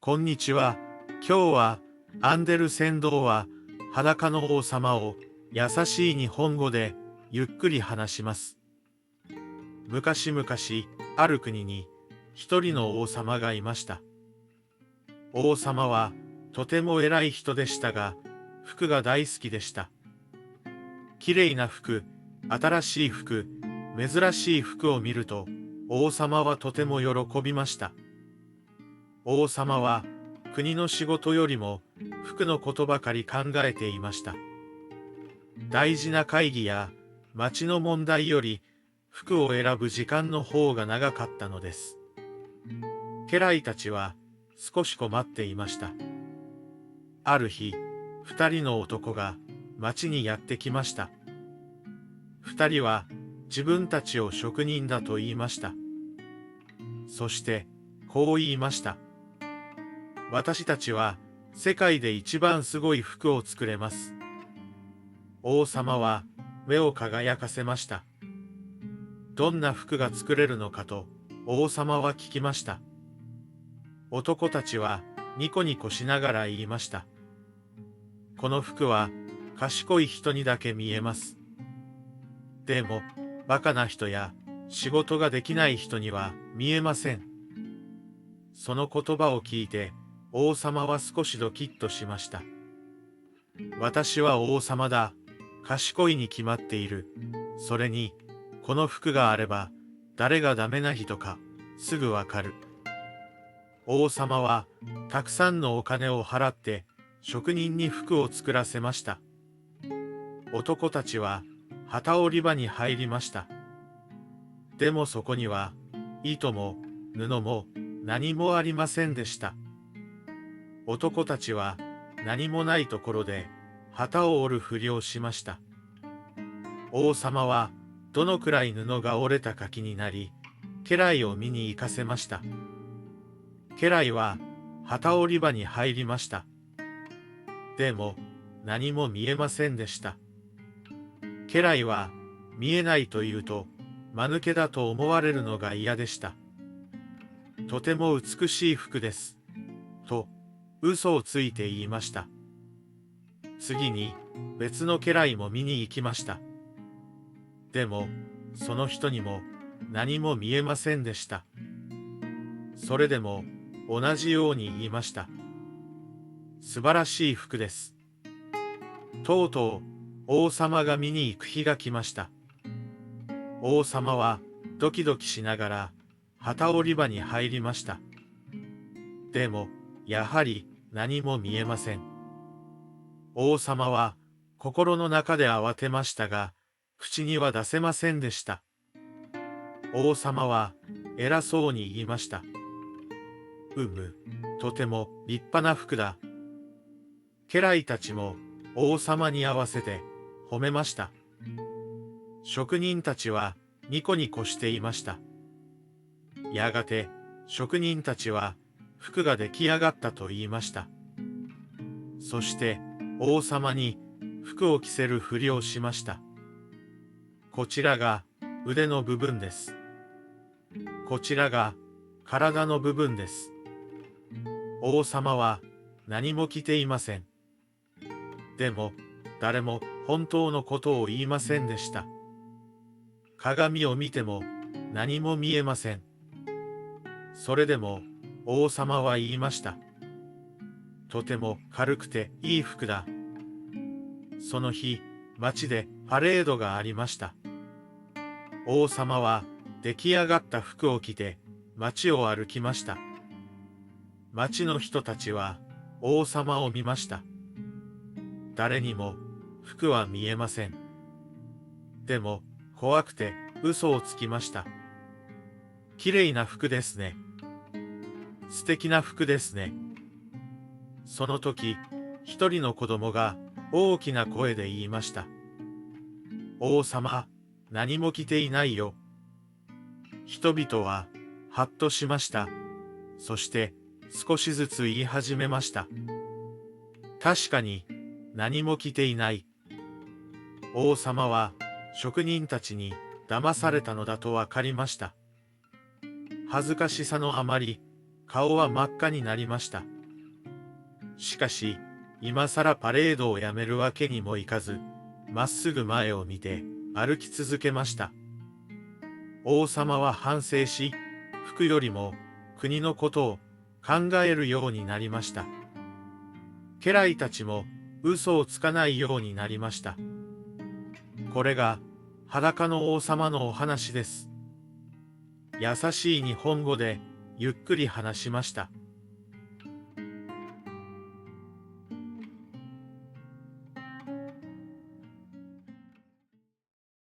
こんにちは。今日はアンデルセン童話裸の王様を優しい日本語でゆっくり話します。昔々ある国に一人の王様がいました。王様はとても偉い人でしたが、服が大好きでした。きれいな服、新しい服、珍しい服を見ると王様はとても喜びました。王様は国の仕事よりも服のことばかり考えていました。大事な会議や町の問題より服を選ぶ時間の方が長かったのです。家来たちは少し困っていました。ある日、二人の男が町にやってきました。二人は自分たちを職人だと言いました。そしてこう言いました。私たちは世界で一番すごい服を作れます。王様は目を輝かせました。どんな服が作れるのかと王様は聞きました。男たちはニコニコしながら言いました。この服は賢い人にだけ見えます。でも、バカな人や仕事ができない人には見えません。その言葉を聞いて、王様は少しドキッとしました。私は王様だ。賢いに決まっている。それに、この服があれば、誰がダメな人か、すぐわかる。王様は、たくさんのお金を払って、職人に服を作らせました。男たちは、機織り場に入りました。でもそこには、糸も布も何もありませんでした。男たちは何もないところで旗を折るふりをしました。王様はどのくらい布が折れたか気になり、家来を見に行かせました。家来は機織り場に入りました。でも何も見えませんでした。家来は見えないと言うと間抜けだと思われるのが嫌でした。とても美しい服です。と嘘をついて言いました。次に別の家来も見に行きました。でもその人にも何も見えませんでした。それでも同じように言いました。素晴らしい服です。とうとう王様が見に行く日が来ました。王様はドキドキしながら機織り場に入りました。でもやはり何も見えません。王様は心の中で慌てましたが、口には出せませんでした。王様は偉そうに言いました。とても立派な服だ。家来たちも王様に合わせて褒めました。職人たちはニコニコしていました。やがて職人たちは服が出来上がったと言いました。そして王様に服を着せるふりをしました。こちらが腕の部分です。こちらが体の部分です。王様は何も着ていません。でも誰も本当のことを言いませんでした。鏡を見ても何も見えません。それでも王様は言いました。とても軽くていい服だ。その日、町でパレードがありました。王様は出来上がった服を着て町を歩きました。町の人たちは王様を見ました。誰にも服は見えません。でも怖くて嘘をつきました。きれいな服ですね。素敵な服ですね。その時、一人の子供が大きな声で言いました。王様、何も着ていないよ。人々ははっとしました。そして少しずつ言い始めました。確かに何も着ていない。王様は職人たちに騙されたのだとわかりました。恥ずかしさのあまり、顔は真っ赤になりました。しかし、今更パレードをやめるわけにもいかず、まっすぐ前を見て歩き続けました。王様は反省し、服よりも国のことを考えるようになりました。家来たちも嘘をつかないようになりました。これが裸の王様のお話です。優しい日本語でゆっくり話しました。